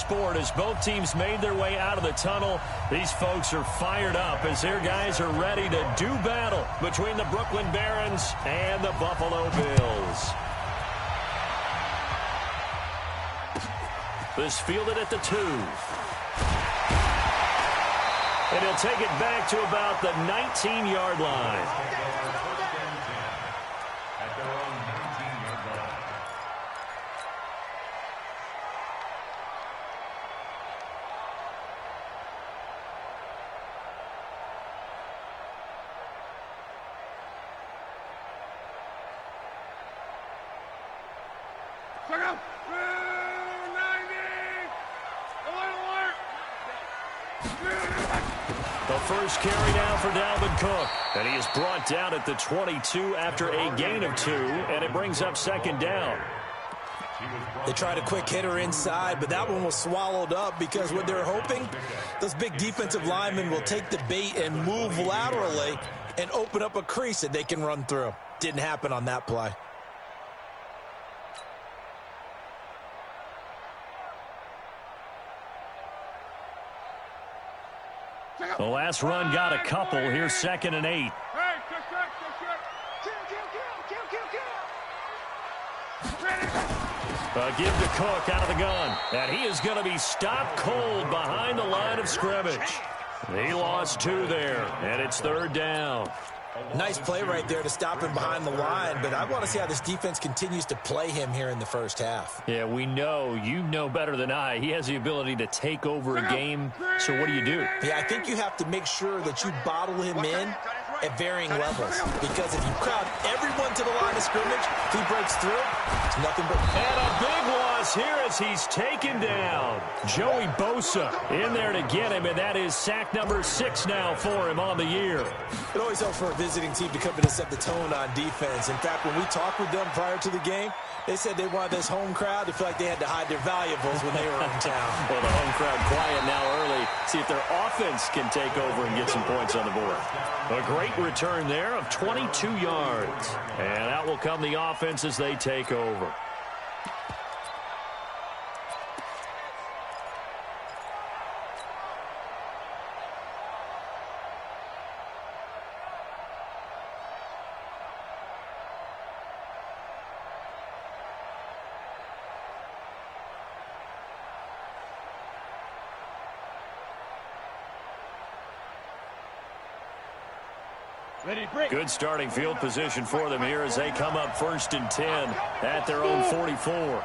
sport as both teams made their way out of the tunnel. These folks are fired up as their guys are ready to do battle between the Brooklyn Barons and the Buffalo Bills. This fielded at the 2. And he'll take it back to about the 19-yard line. The first carry down for Dalvin Cook. And he is brought down at the 22 after a gain of 2, and it brings up second down. They tried a quick hitter inside, but that one was swallowed up because what they're hoping, those big defensive linemen will take the bait and move laterally and open up a crease that they can run through. Didn't happen on that play. The last run got a couple. Here's 2nd and 8. Give to Cook out of the gun. And he is going to be stopped cold behind the line of scrimmage. He lost 2 there, and it's 3rd down. Nice play right there to stop him behind the line, but I want to see how this defense continues to play him here in the first half. Yeah, we know. You know better than I. He has the ability to take over a game, so what do you do? Yeah, I think you have to make sure that you bottle him in at varying levels, because if you crowd everyone to the line of scrimmage, if he breaks through, it's nothing but... And a big loss here as he's taken down. Joey Bosa in there to get him, and that is sack number 6 now for him on the year. It always helps for a visiting team to come in and set the tone on defense. In fact, when we talked with them prior to the game, they said they wanted this home crowd to feel like they had to hide their valuables when they were in town. Well, the home crowd quiet now early. See if their offense can take over and get some points on the board. A great return there of 22 yards. And out will come the offense as they take over. Good starting field position for them here as they come up 1st and 10 at their own 44.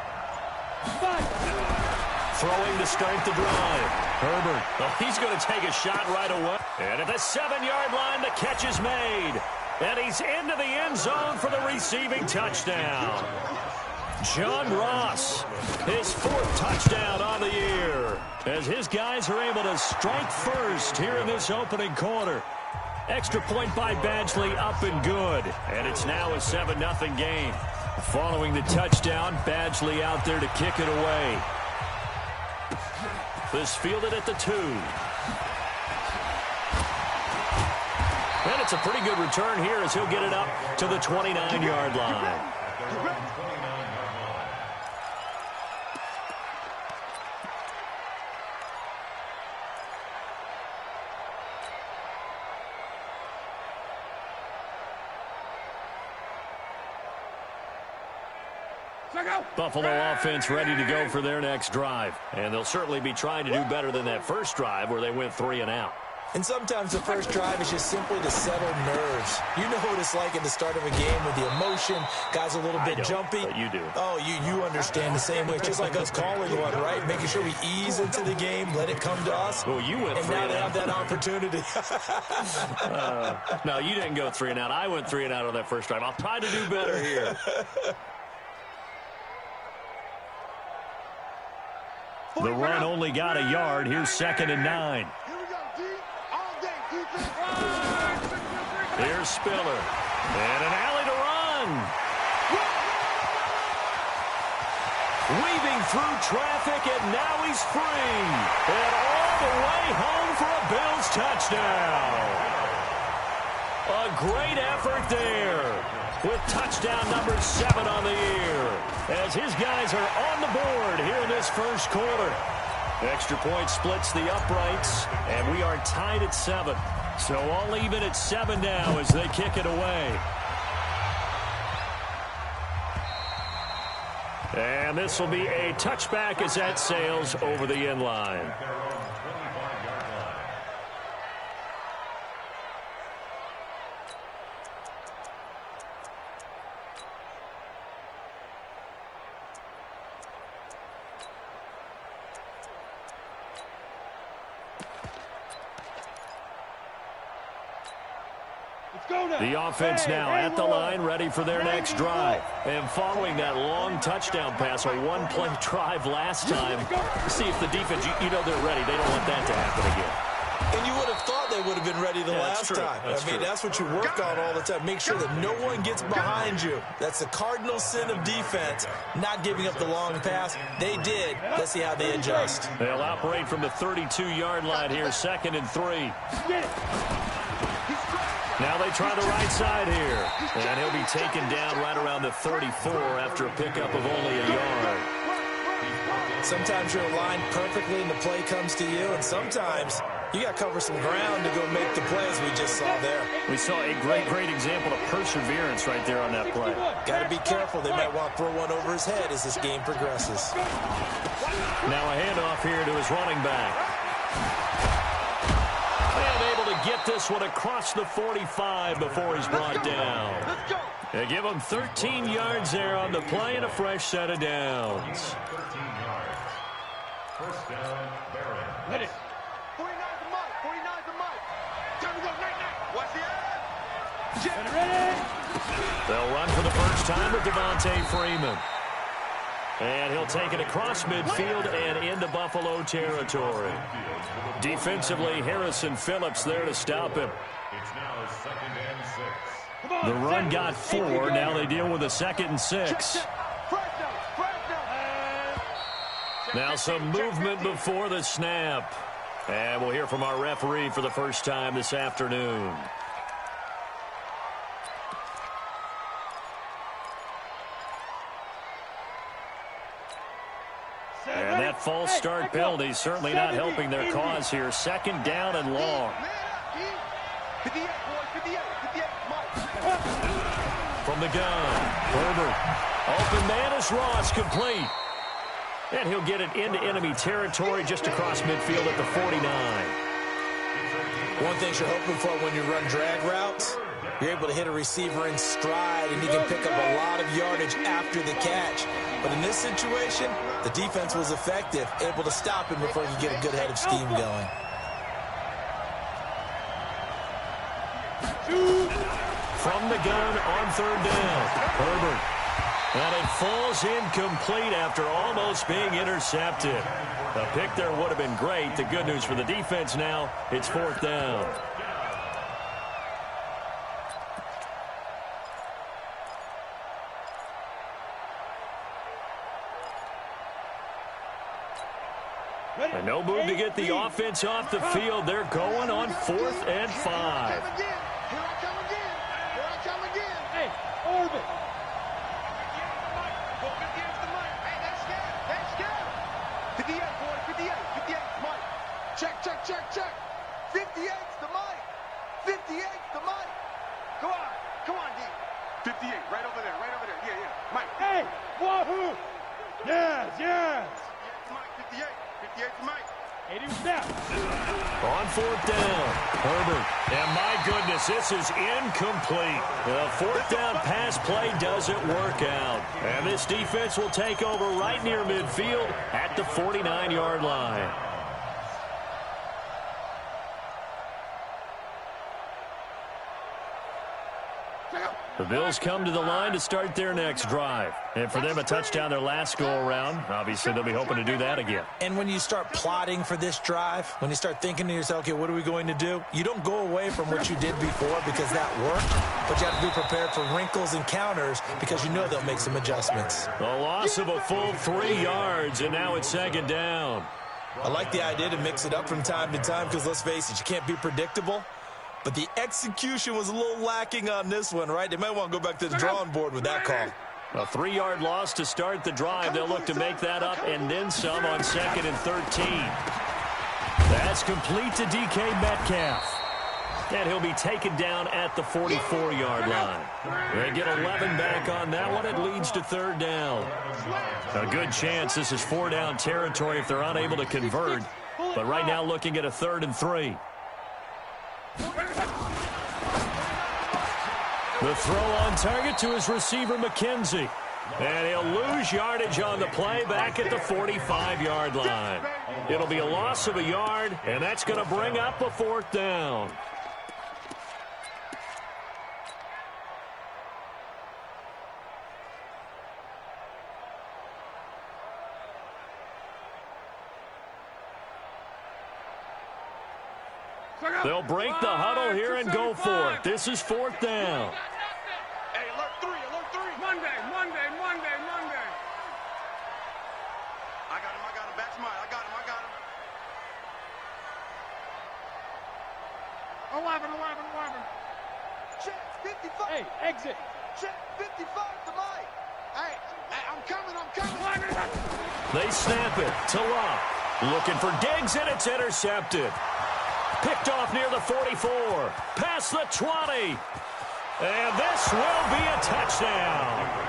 Throwing to start the drive. Herbert, well, he's going to take a shot right away. And at the 7-yard line, the catch is made. And he's into the end zone for the receiving touchdown. John Ross, his 4th touchdown on the year, as his guys are able to strike first here in this opening quarter. Extra point by Badgley up and good. And it's now a 7-0 game. Following the touchdown, Badgley out there to kick it away. This fielded at the 2. And it's a pretty good return here as he'll get it up to the 29-yard line. Buffalo offense ready to go for their next drive. And they'll certainly be trying to do better than that first drive where they went 3 and out. And sometimes the first drive is just simply to settle nerves. You know what it's like at the start of a game with the emotion. Guys a little bit jumpy. But you do. Oh, you understand the same way. It's just like us calling one, right? Making sure we ease into the game, let it come to us. Well, you went 3 and out. And now they have that opportunity. No, you didn't go 3 and out. I went 3 and out on that first drive. I'll try to do better here. The run only got a yard. Here's 2nd and 9. Here's Spiller. And an alley to run. Weaving through traffic, and now he's free. And all the way home for a Bills touchdown. A great effort there with touchdown number 7 on the year as his guys are on the board here in this first quarter. Extra point splits the uprights, and we are tied at 7. So all even at 7 now as they kick it away. And this will be a touchback as that sails over the end line. The offense now at the line, ready for their next drive. And following that long touchdown pass, a one-play drive last time, see if the defense, you know they're ready. They don't want that to happen again. And you would have thought they would have been ready the last time. That's what you work on all the time. Make sure that no one gets behind you. That's the cardinal sin of defense, not giving up the long pass. They did. Let's see how they adjust. They'll operate from the 32-yard line here, 2nd and 3. Now they try the right side here. And he'll be taken down right around the 34 after a pickup of only a yard. Sometimes you're aligned perfectly and the play comes to you, and sometimes you got to cover some ground to go make the plays we just saw there. We saw a great example of perseverance right there on that play. Got to be careful. They might want to throw one over his head as this game progresses. Now a handoff here to his running back. Get this one across the 45 before he's brought down. They give him 13 yards there on the play and a fresh set of downs. 13 yards. First down, Barron. Hit it. 49's the mic. 49's the mic. Time to go. Night. Watch the eye. Ready. They'll run for the first time with Devontae Freeman. And he'll take it across midfield and into Buffalo territory. Defensively, Harrison Phillips there to stop him. It's now 2nd and 6. The run got 4. Now they deal with a 2nd and 6. Now some movement before the snap. And we'll hear from our referee for the first time this afternoon. And that false start penalty certainly not helping their cause here. 2nd down and long. From the gun, Herbert. Open man is Ross, complete. And he'll get it into enemy territory just across midfield at the 49. One thing you're hoping for when you run drag routes, you're able to hit a receiver in stride, and you can pick up a lot of yardage after the catch. But in this situation, the defense was effective, able to stop him before he could get a good head of steam going. From the gun on 3rd down, Herbert. And it falls incomplete after almost being intercepted. A pick there would have been great. The good news for the defense now, it's 4th down. And no move to get the offense off the field. They're going on 4th and 5. Here I come again. Hey, Orbit. 58, boy, 58, Mike. Check. 58's the Mike. 58's the Mike. Come on, D. 58, right over there. Yeah. Mike. Hey, wahoo. Yes. Mike, 58's the Mike. 80 snap. On 4th down, Herbert. And my goodness, this is incomplete. The 4th down pass play doesn't work out. And this defense will take over right near midfield at the 49-yard line. The Bills come to the line to start their next drive. And for them, a touchdown their last go-around. Obviously, they'll be hoping to do that again. And when you start plotting for this drive, when you start thinking to yourself, okay, what are we going to do? You don't go away from what you did before because that worked, but you have to be prepared for wrinkles and counters because you know they'll make some adjustments. A loss of a full 3 yards, and now it's 2nd down. I like the idea to mix it up from time to time because, let's face it, you can't be predictable. But the execution was a little lacking on this one, right? They might want to go back to the drawing board with that call. A 3-yard loss to start the drive. They'll look to make that up and then some on 2nd and 13. That's complete to DK Metcalf. And he'll be taken down at the 44-yard line. They get 11 back on that one. It leads to 3rd down. A good chance this is 4-down territory if they're unable to convert. But right now looking at a 3rd and 3. The throw on target to his receiver, McKenzie. And he'll lose yardage on the play back at the 45-yard line. It'll be a loss of a yard, and that's going to bring up a 4th down. They'll break the huddle here and go for it. This is 4th down. Hey, alert 3, alert 3. Monday. I got him. Back smart. I got him. 11. Check, 55. Hey, exit. Check, 55 to Mike. Hey, I'm coming. They snap it to Locke. Looking for Diggs, and it's intercepted. Picked off near the 44. Past the 20. And this will be a touchdown.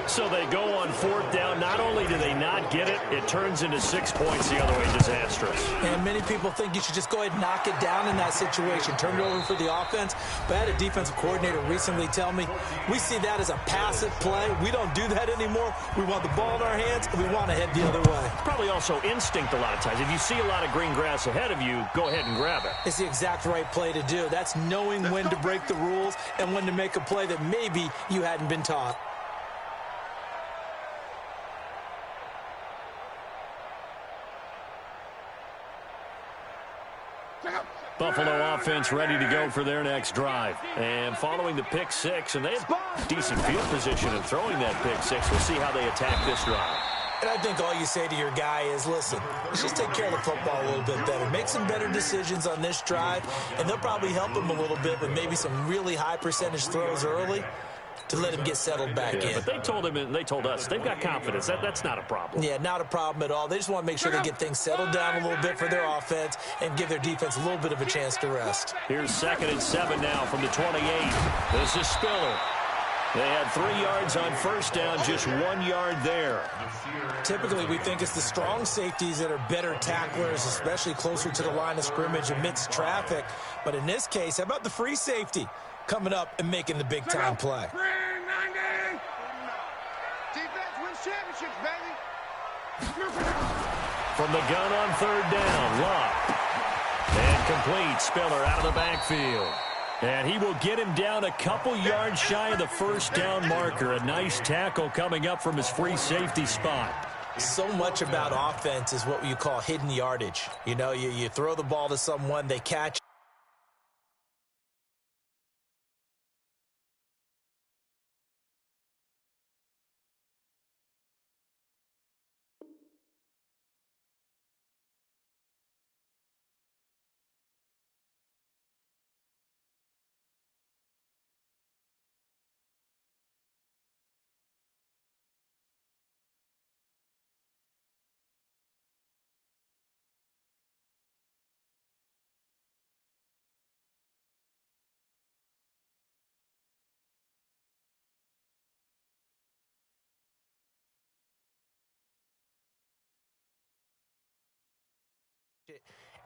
So they go on 4th down. Not only do they not get it, it turns into 6 points the other way. Disastrous. And many people think you should just go ahead and knock it down in that situation. Turn it over for the offense. But I had a defensive coordinator recently tell me, we see that as a passive play. We don't do that anymore. We want the ball in our hands, and we want to head the other way. Probably also instinct a lot of times. If you see a lot of green grass ahead of you, go ahead and grab it. It's the exact right play to do. That's knowing when to break the rules and when to make a play that maybe you hadn't been taught. Buffalo offense ready to go for their next drive. And following the pick 6, and they have decent field position in throwing that pick 6. We'll see how they attack this drive. And I think all you say to your guy is, listen, let's just take care of the football a little bit better. Make some better decisions on this drive, and they'll probably help him a little bit with maybe some really high percentage throws early to let him get settled back in. But they told him, and they told us, they've got confidence. That's not a problem. Yeah, not a problem at all. They just want to make sure they get things settled down a little bit for their offense and give their defense a little bit of a chance to rest. Here's 2nd and 7 now from the 28. This is Spiller. They had 3 yards on 1st down, just 1 yard there. Typically, we think it's the strong safeties that are better tacklers, especially closer to the line of scrimmage amidst traffic. But in this case, how about the free safety coming up and making the big-time play? Defense wins championships, baby. From the gun on 3rd down, Locke. And complete. Spiller out of the backfield. And he will get him down a couple yards shy of the 1st down marker. A nice tackle coming up from his free safety spot. So much about offense is what you call hidden yardage. You know, you throw the ball to someone, they catch.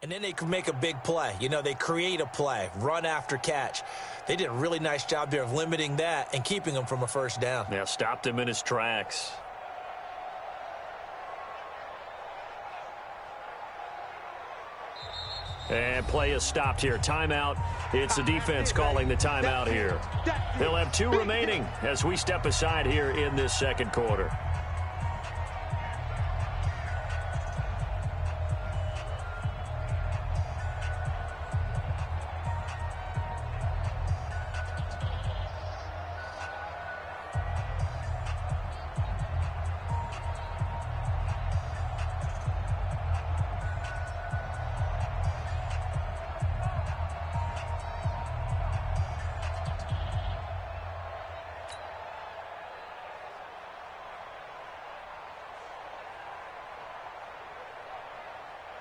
And then they can make a big play. You know, they create a play, run after catch. They did a really nice job there of limiting that and keeping him from a 1st down. Yeah, stopped him in his tracks. And play is stopped here. Timeout. It's the defense calling the timeout here. They'll have 2 remaining as we step aside here in this 2nd quarter.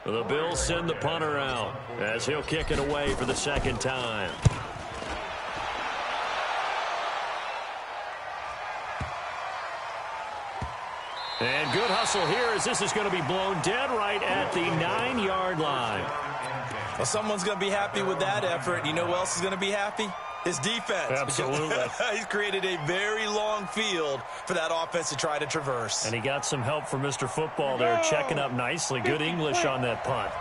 The Bills send the punter out as he'll kick it away for the second time. And good hustle here as this is going to be blown dead right at the 9-yard line. Well, someone's going to be happy with that effort. You know who else is going to be happy? His defense. Absolutely. He's created a very long field for that offense to try to traverse. And he got some help from Mr. Football there, checking up nicely. Good English on that punt.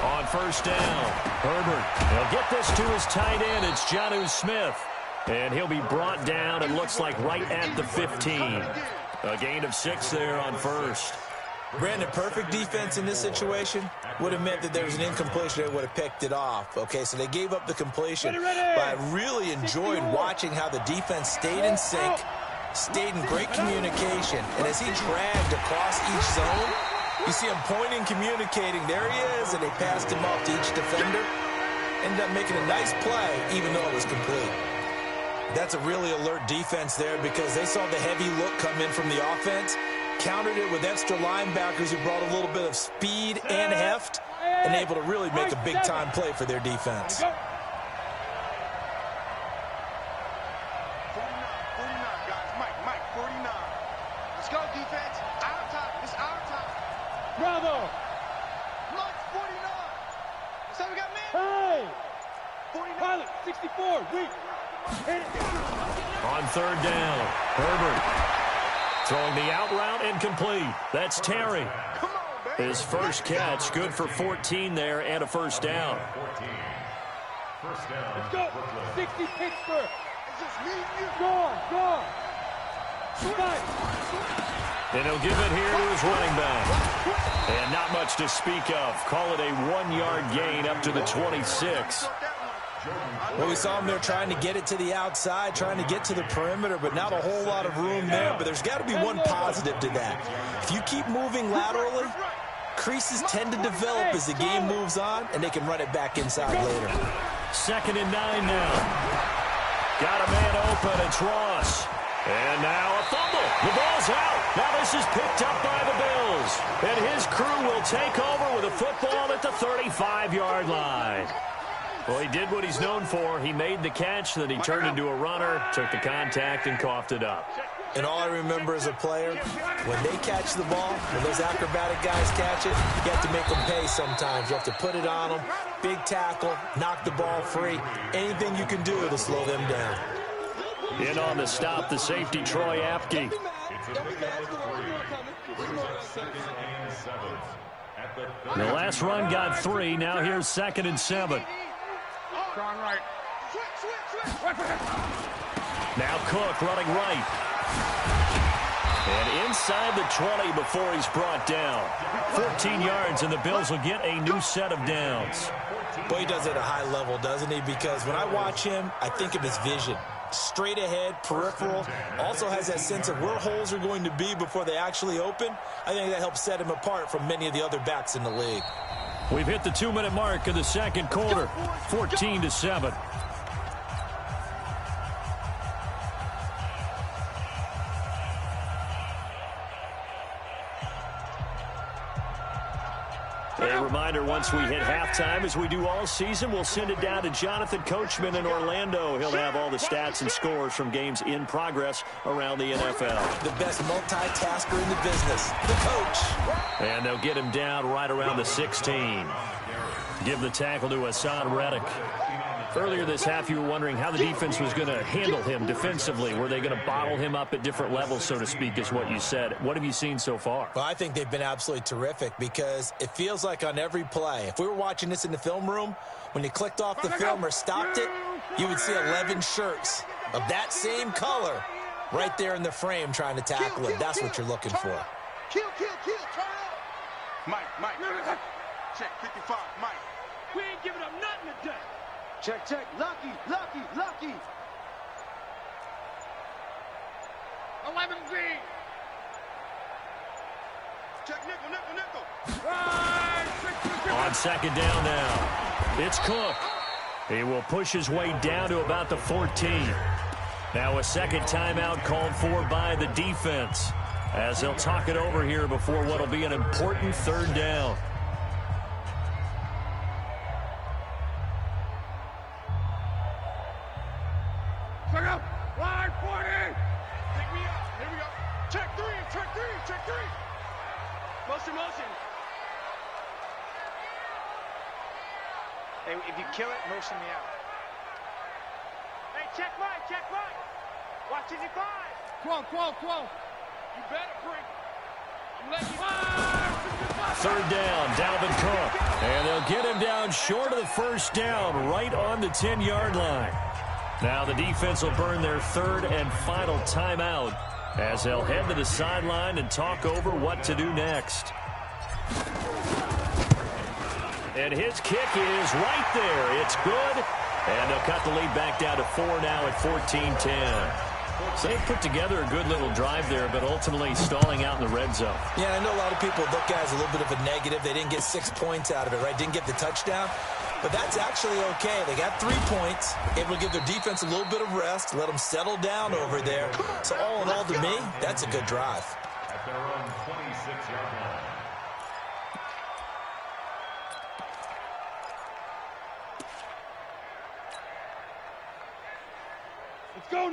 On first down, Herbert. He'll get this to his tight end. It's Jonnu Smith. And he'll be brought down, it looks like, right at the 15. A gain of 6 there on first. Brandon, perfect defense in this situation would have meant that there was an incompletion. They would have picked it off. Okay, so they gave up the completion. But I really enjoyed watching how the defense stayed in sync, stayed in great communication. And as he dragged across each zone, you see him pointing, communicating. There he is, and they passed him off to each defender. Ended up making a nice play, even though it was complete. That's a really alert defense there because they saw the heavy look come in from the offense, countered it with extra linebackers who brought a little bit of speed and heft, and able to really make a big-time play for their defense. 49, guys. Mike, 49. Let's go, defense. Our time. It's our time. Bravo. Mike, 49. So we got man. Hey. 49. Pilot, 64. Weak. On third down, Herbert throwing the out route incomplete. That's Terry. Come on, baby. His first catch, good for 14 there and a first down. 14. First down. Let's go. 60 Pittsburgh. It's just me and you. Go on. Nice. And he'll give it here to his running back. And not much to speak of. Call it a 1-yard gain up to the 26. Well, we saw him there trying to get it to the outside, trying to get to the perimeter, but not a whole lot of room there. But there's got to be one positive to that. If you keep moving laterally, creases tend to develop as the game moves on, and they can run it back inside later. 2nd and 9 now. Got a man open. It's Ross. And now a fumble. The ball's out. Now this is picked up by the Bills. And his crew will take over with a football at the 35-yard line. Well, he did what he's known for. He made the catch, then he turned into a runner, took the contact, and coughed it up. And all I remember as a player, when they catch the ball, when those acrobatic guys catch it, you have to make them pay sometimes. You have to put it on them, big tackle, knock the ball free. Anything you can do to slow them down. In on the stop, the safety, Troy Apke. The last run got 3. Now here's 2nd and 7. Strong right. Now Cook running right. And inside the 20 before he's brought down. 14 yards, and the Bills will get a new set of downs. Boy, he does it at a high level, doesn't he? Because when I watch him, I think of his vision. Straight ahead, peripheral, also has that sense of where holes are going to be before they actually open. I think that helps set him apart from many of the other backs in the league. We've hit the 2-minute mark of the second quarter, 14-7. A reminder, once we hit halftime, as we do all season, we'll send it down to Jonathan Coachman in Orlando. He'll have all the stats and scores from games in progress around the NFL. The best multitasker in the business, the coach. And they'll get him down right around the 16. Give the tackle to Hassan Reddick. Earlier this half, you were wondering how the defense was going to handle him defensively. Were they going to bottle him up at different levels, so to speak, is what you said. What have you seen so far? Well, I think they've been absolutely terrific because it feels like on every play, if we were watching this in the film room, when you clicked off the film or stopped it, you would see 11 shirts of that same color right there in the frame trying to tackle him. That's what you're looking for. Kill, turn up. Mike. Check 55, Mike. We ain't giving up nothing today. Check. Lucky. 11 green. Check nickel. On second down now, it's Cook. He will push his way down to about the 14. Now a second timeout called for by the defense. as they'll talk it over here before what will be an important third down. Check up. Line 40. Pick me up. Here we go. Check three. Check three. Check three. Motion, motion. Hey, if you kill it, motion me out. Hey, check right. Check right. Watch as you find. 12. You better bring. I'm letting you. Third down, Dalvin Cook. And they'll get him down short of the first down, right on the 10-yard line. Now the defense will burn their third and final timeout as they'll head to the sideline and talk over what to do next. And his kick is right there. It's good. And they'll cut the lead back down to 4 now at 14-10. So they put together a good little drive there, but ultimately stalling out in the red zone. Yeah, I know a lot of people look at it as a little bit of a negative. They didn't get 6 points out of it, right? Didn't get the touchdown. But that's actually okay. They got 3 points, able to give their defense a little bit of rest, let them settle down over there. So all in all, to me, that's a good drive. At their own 26-yard line.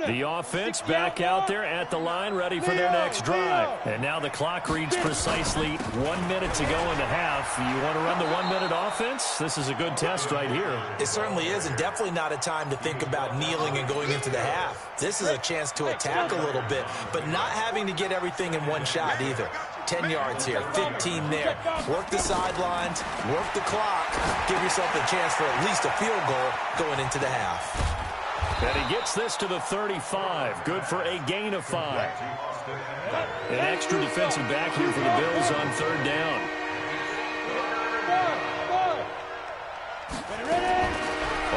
The offense back out there at the line, ready for their next drive. And now the clock reads precisely 1 minute to go in the half. You want to run the 1-minute offense? This is a good test right here. It certainly is, and definitely not a time to think about kneeling and going into the half. This is a chance to attack a little bit, but not having to get everything in one shot either. 10 yards here, 15 there. Work the sidelines, work the clock, give yourself a chance for at least a field goal going into the half. And he gets this to the 35. Good for a gain of 5. An extra defensive back here for the Bills on third down.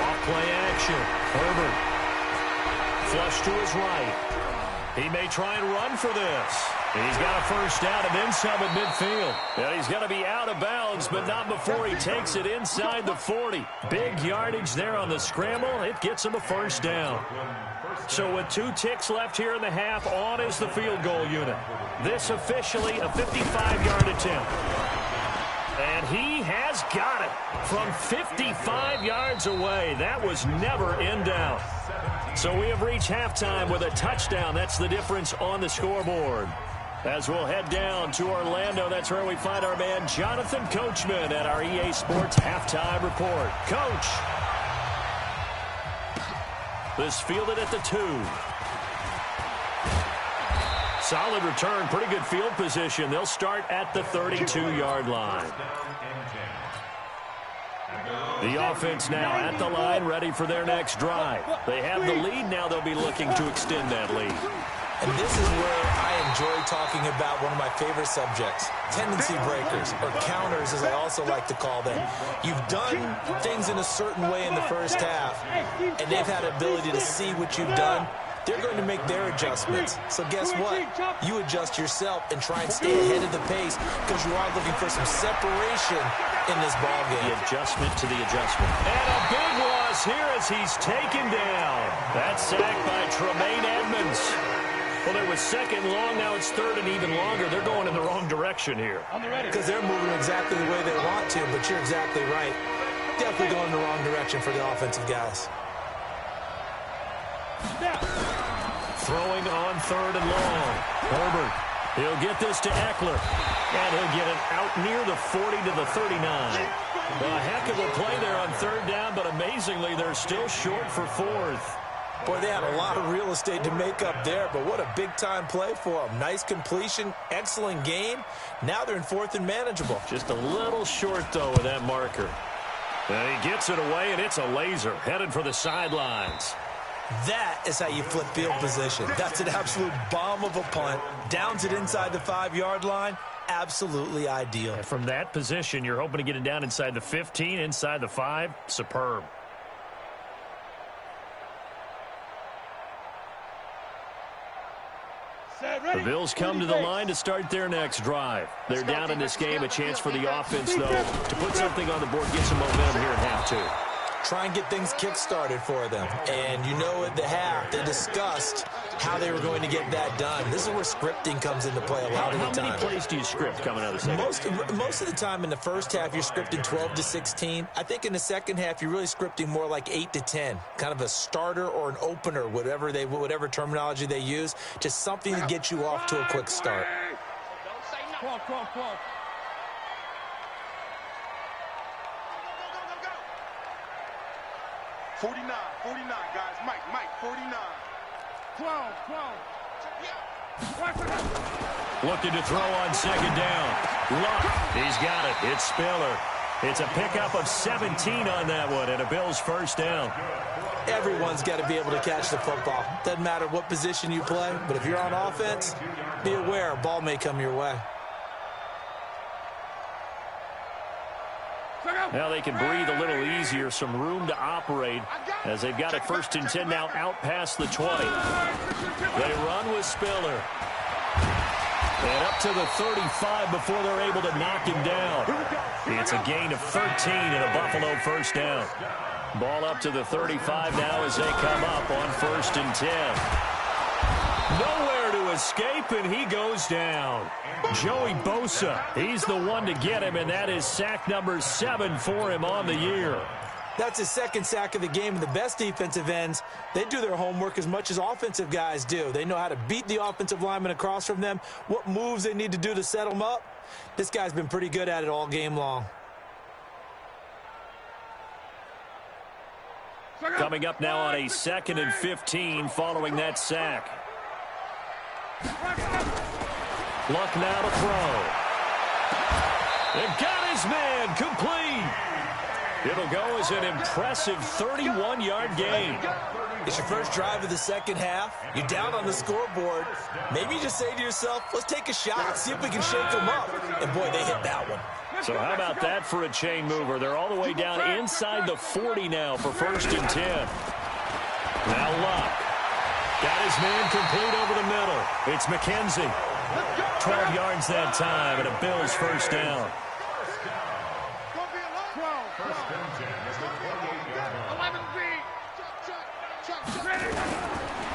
Off play action. Herbert. Flush to his right. He may try and run for this. He's got a first down and then some at midfield. And he's going to be out of bounds, but not before he takes it inside the 40. Big yardage there on the scramble. It gets him a first down. So with 2 ticks left here in the half, on is the field goal unit. This officially a 55-yard attempt. And he has got it from 55 yards away. That was never in doubt. So we have reached halftime with a touchdown. That's the difference on the scoreboard. As we'll head down to Orlando, that's where we find our man Jonathan Coachman at our EA Sports Halftime Report. Coach. This fielded at the 2. Solid return, pretty good field position. They'll start at the 32-yard line. The offense now at the line, ready for their next drive. They have the lead, now they'll be looking to extend that lead. And this is where I enjoy talking about one of my favorite subjects, tendency breakers, or counters as I also like to call them. You've done things in a certain way in the first half, and they've had the ability to see what you've done. They're going to make their adjustments. So guess what? You adjust yourself and try and stay ahead of the pace because you are looking for some separation in this ballgame. The adjustment to the adjustment. And a big loss here as he's taken down. That sack by Tremaine Edmonds. Well, there was second long, now it's third and even longer. They're going in the wrong direction here. Because they're moving exactly the way they want to, but you're exactly right. Definitely going in the wrong direction for the offensive guys. Throwing on third and long. Herbert, he'll get this to Eckler. And he'll get it out near the 40 to the 39. A heck of a play there on third down, but amazingly, they're still short for fourth. Boy, they had a lot of real estate to make up there, but what a big-time play for them. Nice completion, excellent game. Now they're in fourth and manageable. Just a little short, though, with that marker. And he gets it away, and it's a laser headed for the sidelines. That is how you flip field position. That's an absolute bomb of a punt. Downs it inside the 5-yard line. Absolutely ideal. And from that position, you're hoping to get it down inside the 15, inside the 5. Superb. The Bills come to the line to start their next drive. They're down in this game. A chance for the offense, though, to put something on the board, get some momentum here in half 2. Try and get things kick-started for them. And you know at the half, they discussed how they were going to get that done. This is where scripting comes into play a lot of the time. How many plays do you script coming out of the second? Most of the time in the first half, you're scripting 12 to 16. I think in the second half, you're really scripting more like 8 to 10, kind of a starter or an opener, whatever terminology they use, just something to get you off to a quick start. Call. 49, guys. Mike, 49. 12. Looking to throw on second down. Luck, he's got it. It's Spiller. It's a pickup of 17 on that one, and a Bills first down. Everyone's got to be able to catch the football. Doesn't matter what position you play, but if you're on offense, be aware a ball may come your way. Now they can breathe a little easier, some room to operate as they've got it 1st and 10 now out past the 20. They run with Spiller. And up to the 35 before they're able to knock him down. It's a gain of 13 and a Buffalo first down. Ball up to the 35 now as they come up on 1st and 10. Nowhere to escape, and he goes down. Joey Bosa, he's the one to get him, and that is sack number 7 for him on the year. That's his second sack of the game, and the best defensive ends, they do their homework as much as offensive guys do. They know how to beat the offensive lineman across from them, what moves they need to do to set them up. This guy's been pretty good at it all game long. Coming up now on a 2nd and 15 following that sack. Luck now to throw. They've got his man complete. It'll go as an impressive 31-yard gain. It's your first drive of the second half. You're down on the scoreboard. Maybe you just say to yourself, let's take a shot, see if we can shake them up. And, boy, they hit that one. So how about that for a chain mover? They're all the way down inside the 40 now for 1st and 10. Now Luck. Got his man complete over the middle. It's McKenzie. 12 yards that time and a Bills first down.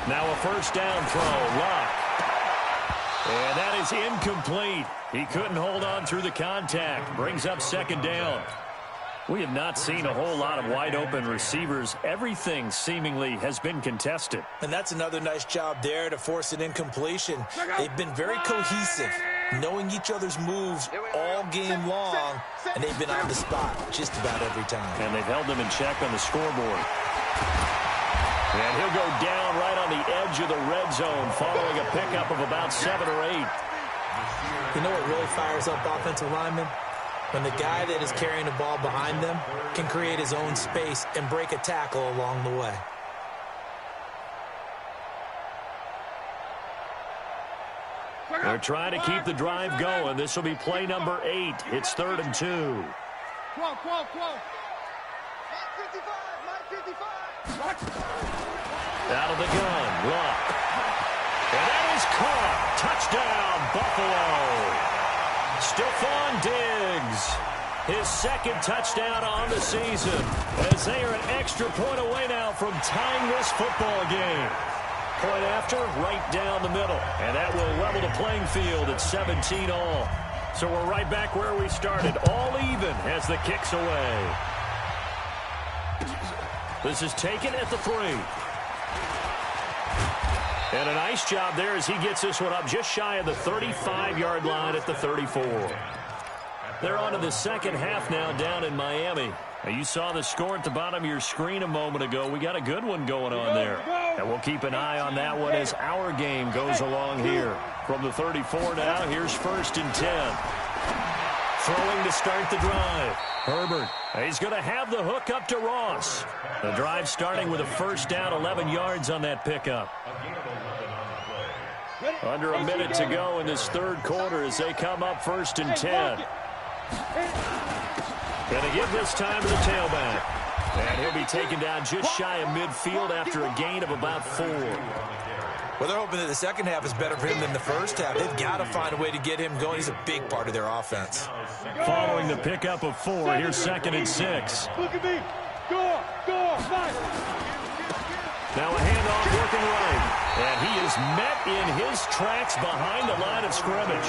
Now a first down throw. Luck. And that is incomplete. He couldn't hold on through the contact. Brings up 2nd down. We have not seen a whole lot of wide-open receivers. Everything seemingly has been contested. And that's another nice job there to force an incompletion. They've been very cohesive, knowing each other's moves all game long, and they've been on the spot just about every time. And they've held them in check on the scoreboard. And he'll go down right on the edge of the red zone following a pickup of about 7 or 8. You know what really fires up offensive linemen? When the guy that is carrying the ball behind them can create his own space and break a tackle along the way. They're trying to keep the drive going. This will be play number 8. It's 3rd and 2. 12. Out of the gun, Luck. And that is caught. Touchdown, Buffalo. Stephon Diggs, his 2nd touchdown on the season, as they are an extra point away now from tying this football game. Point after, right down the middle, and that will level the playing field at 17 all. So we're right back where we started, all even as the kick's away. This is taken at the 3. And a nice job there as he gets this one up just shy of the 35-yard line at the 34. They're on to the second half now down in Miami. Now, you saw the score at the bottom of your screen a moment ago. We got a good one going on there. And we'll keep an eye on that one as our game goes along here. From the 34 now, here's 1st and 10. Throwing to start the drive. Herbert, he's going to have the hook up to Ross. The drive starting with a first down, 11 yards on that pickup. Under a minute to go in this 3rd quarter as they come up 1st and 10. Going to give this time to the tailback. And he'll be taken down just shy of midfield after a gain of about 4. Well, they're hoping that the second half is better for him than the first half. They've got to find a way to get him going. He's a big part of their offense. Following the pickup of 4, here's 2nd and 6. Look at me. Go, 5. Now a handoff working right. And he is met in his tracks behind the line of scrimmage.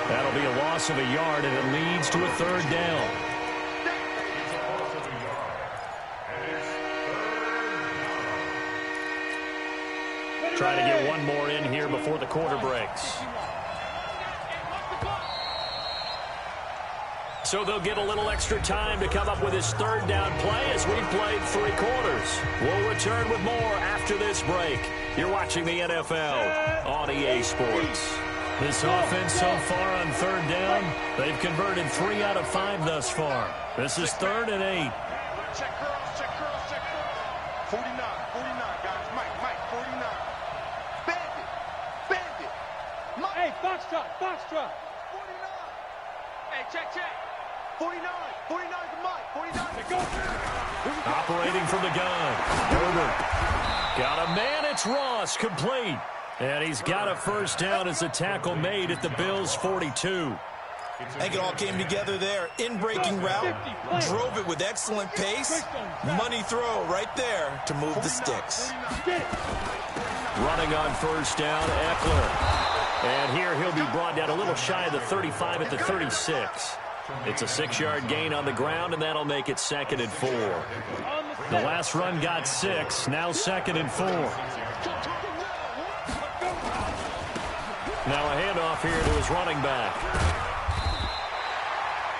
That'll be a loss of a yard, and it leads to a third down. Try to get one more in here before the quarter breaks. So they'll get a little extra time to come up with his third down play as we've played 3 quarters. We'll return with more after this break. You're watching the NFL on EA Sports. This offense so far on third down, they've converted 3 out of 5 thus far. This is 3rd and 8. Check curls, check curls, check curls. 49, 49, guys. Mike, 49. Bandit. Mike. Hey, foxtrot. 49. Hey, check. 49 to Mike. 49. Go. Operating from the gun. Herbert. Got a man. It's Ross. Complete. And he's got a first down as a tackle made at the Bills' 42. I think it all came together there. In-breaking route. Drove it with excellent pace. Money throw right there to move the sticks. Running on first down, Eckler. And here he'll be brought down a little shy of the 35 at the 36. It's a 6-yard gain on the ground, and that'll make it 2nd and 4. The last run got 6, now 2nd and 4. Now a handoff here to his running back.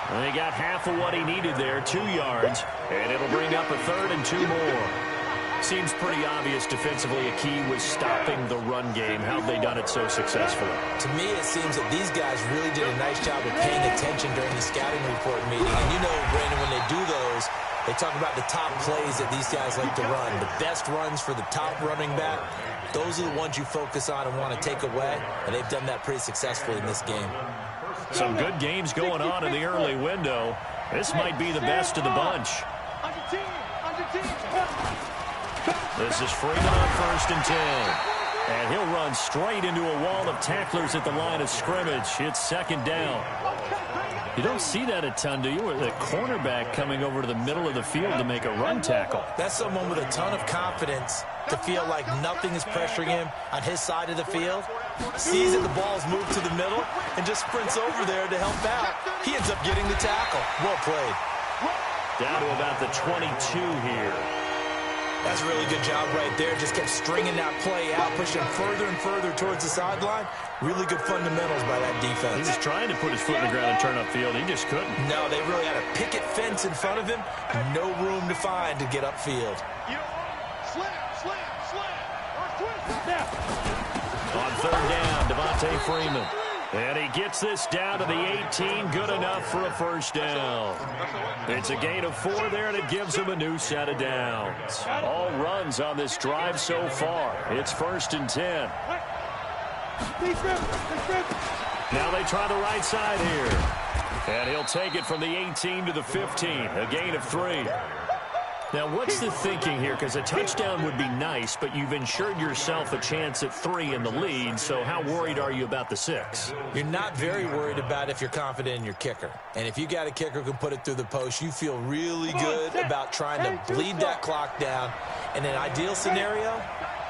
And he got half of what he needed there, 2 yards, and it'll bring up a 3rd and 2 more. Seems pretty obvious defensively a key was stopping the run game. How have they done it so successfully? To me, it seems that these guys really did a nice job of paying attention during the scouting report meeting. And you know, Brandon, when they do those, they talk about the top plays that these guys like to run. The best runs for the top running back, those are the ones you focus on and want to take away. And they've done that pretty successfully in this game. Some good games going on in the early window. This might be the best of the bunch. This is Freeman on 1st and 10. And he'll run straight into a wall of tacklers at the line of scrimmage. It's 2nd down. You don't see that a ton, do you? With a cornerback coming over to the middle of the field to make a run tackle. That's someone with a ton of confidence to feel like nothing is pressuring him on his side of the field. Sees that the ball's moved to the middle and just sprints over there to help out. He ends up getting the tackle. Well played. Down to about the 22 here. That's a really good job right there. Just kept stringing that play out, pushing further and further towards the sideline. Really good fundamentals by that defense. He was trying to put his foot in the ground and turn upfield. He just couldn't. No, they really had a picket fence in front of him. No room to find to get upfield. On 3rd down, Devontae Freeman. And he gets this down to the 18, good enough for a first down. It's a gain of 4 there, and it gives him a new set of downs. All runs on this drive so far. It's 1st and 10. Now they try the right side here. And he'll take it from the 18 to the 15, a gain of 3. Now, what's the thinking here? Because a touchdown would be nice, but you've ensured yourself a chance at 3 in the lead, so how worried are you about the 6? You're not very worried about if you're confident in your kicker. And if you got a kicker who can put it through the post, you feel really good about trying to bleed that clock down. In an ideal scenario,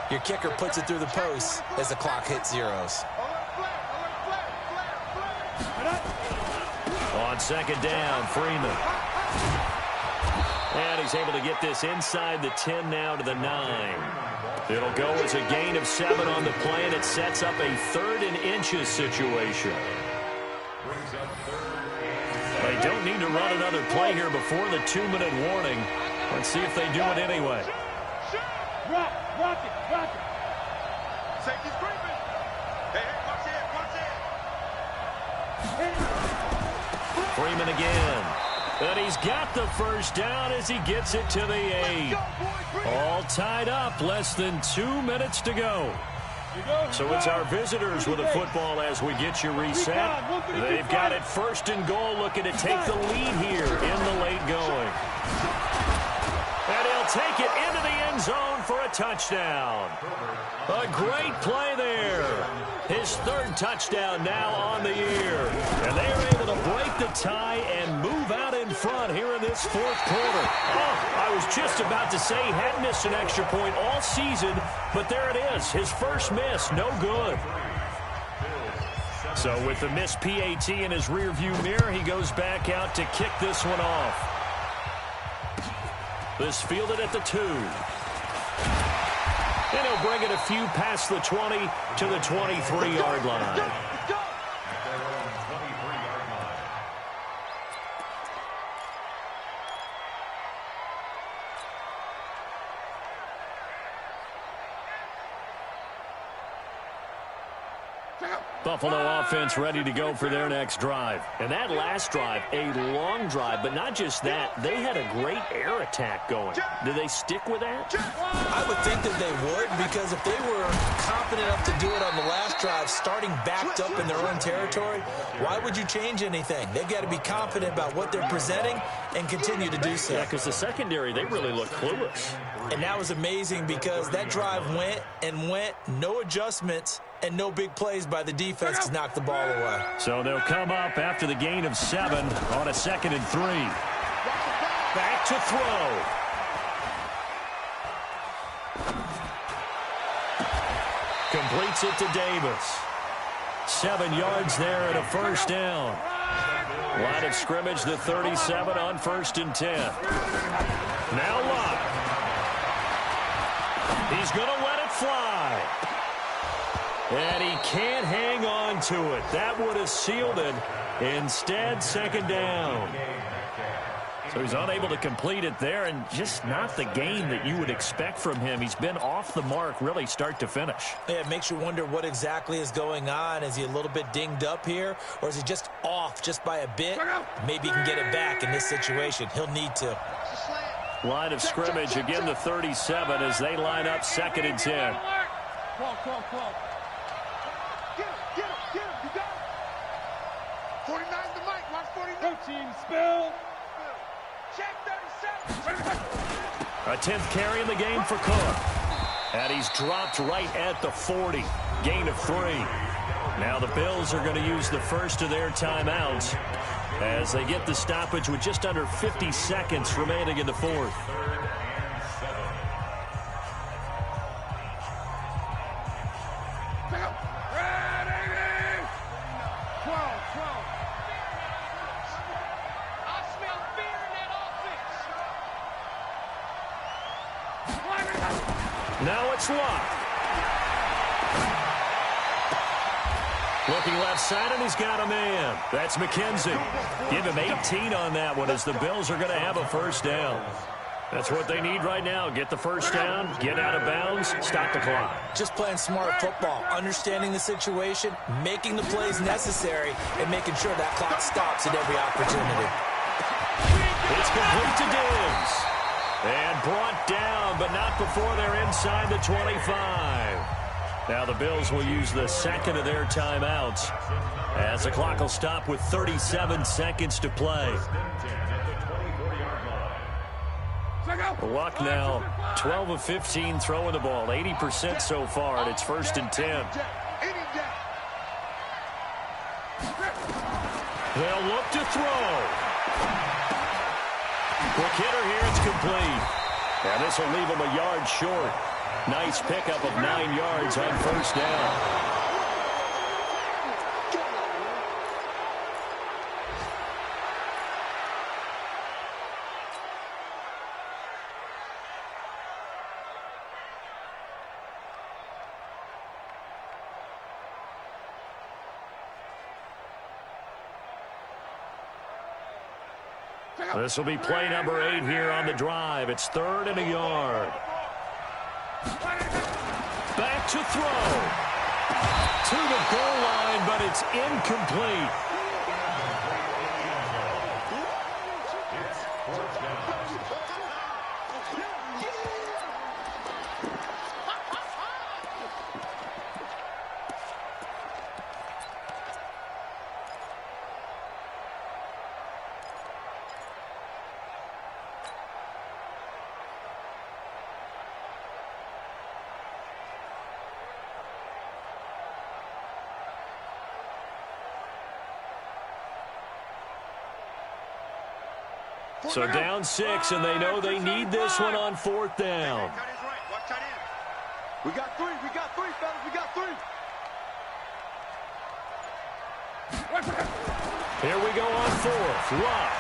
your kicker puts it through the post as the clock hits zeros. On 2nd down, Freeman. And he's able to get this inside the 10 now to the 9. It'll go as a gain of 7 on the play, and it sets up a 3rd and inches situation. They don't need to run another play here before the 2-minute warning. Let's see if they do it anyway. Rock it. Safety's creeping. Hey, watch it. Freeman again. And he's got the first down as he gets it to the 8. All tied up, less than 2 minutes to go. So it's our visitors with the football as we get you reset. They've got it 1st and goal, looking to take the lead here in the late going. And he'll take it into the end zone for a touchdown. A great play there. His 3rd touchdown now on the year. And they are able to break the tie and move out in front here in this fourth quarter. Oh, I was just about to say he hadn't missed an extra point all season, but there it is. His first miss, no good. So with the missed PAT in his rearview mirror, he goes back out to kick this one off. This fielded at the 2. And he'll bring it a few past the 20 to the 23-yard line. Buffalo offense ready to go for their next drive. And that last drive, a long drive, but not just that. They had a great air attack going. Do they stick with that? I would think that they would, because if they were confident enough to do it on the last drive, starting backed up in their own territory, why would you change anything? They've got to be confident about what they're presenting and continue to do so. Yeah, because the secondary, they really look clueless. And that was amazing because that drive went and went, no adjustments, and no big plays by the defense to knock the ball away. So they'll come up after the gain of 7 on a 2nd and 3. Back to throw. Completes it to Davis. 7 yards there and a first down. Line of scrimmage, the 37 on 1st and 10. Now Locke. He's going to let it fly. And he can't hang on to it. That would have sealed it. Instead, 2nd down. So he's unable to complete it there, and just not the game that you would expect from him. He's been off the mark really start to finish. Yeah, it makes you wonder what exactly is going on. Is he a little bit dinged up here, or is he just off just by a bit? Maybe he can get it back in this situation. He'll need to. Line of scrimmage, again the 37 as they line up 2nd and 10. Get him, you got it. 49 the mic, watch 49. Go team, spill. Check 37. A 10th carry in the game for Cook. And he's dropped right at the 40. Gain of 3. Now the Bills are going to use the first of their timeouts as they get the stoppage with just under 50 seconds remaining in the fourth. Now it's Locke. Looking left side, and he's got a man. That's McKenzie. Give him 18 on that one as the Bills are going to have a first down. That's what they need right now. Get the first down, get out of bounds, stop the clock. Just playing smart football, understanding the situation, making the plays necessary, and making sure that clock stops at every opportunity. It's complete to Diggs. And brought down, but not before they're inside the 25. Now the Bills will use the second of their timeouts as the clock will stop with 37 seconds to play. Luck now, 12 of 15 throwing the ball, 80% so far, and it's 1st and 10. They'll look to throw. Quick hitter here, it's complete. And this will leave him a yard short. Nice pickup of 9 yards on first down. This will be play number 8 here on the drive. It's 3rd and a yard. Back to throw. To the goal line, but it's incomplete. So down 6, and they know they need this one on 4th down. We got 3, fellas, we got 3. Here we go on 4th. Luck.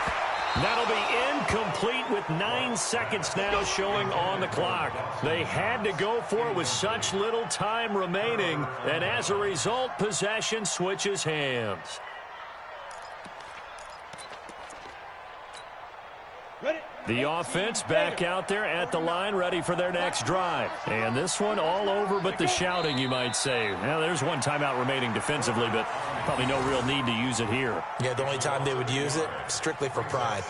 That'll be incomplete with 9 seconds now showing on the clock. They had to go for it with such little time remaining, and as a result, possession switches hands. The offense back out there at the line, ready for their next drive. And this one all over but the shouting, you might say. Now, there's one timeout remaining defensively, but probably no real need to use it here. Yeah, the only time they would use it, strictly for pride.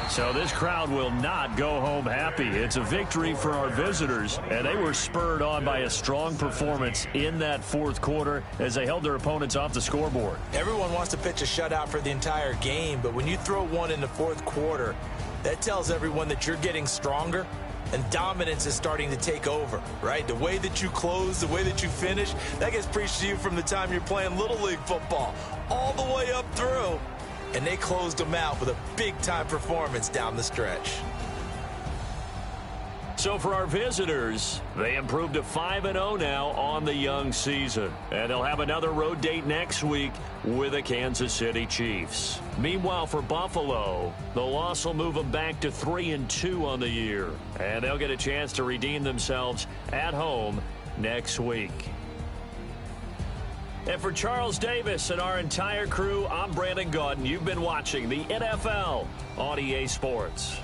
So this crowd will not go home happy. It's a victory for our visitors, and they were spurred on by a strong performance in that 4th quarter as they held their opponents off the scoreboard. Everyone wants to pitch a shutout for the entire game, but when you throw one in the 4th quarter, that tells everyone that you're getting stronger and dominance is starting to take over, right? The way that you close, the way that you finish, that gets preached to you from the time you're playing Little League football all the way up through. And they closed them out with a big-time performance down the stretch. So for our visitors, they improved to 5-0 now on the young season. And they'll have another road date next week with the Kansas City Chiefs. Meanwhile, for Buffalo, the loss will move them back to 3-2 on the year. And they'll get a chance to redeem themselves at home next week. And for Charles Davis and our entire crew, I'm Brandon Gaudin. You've been watching the NFL on EA Sports.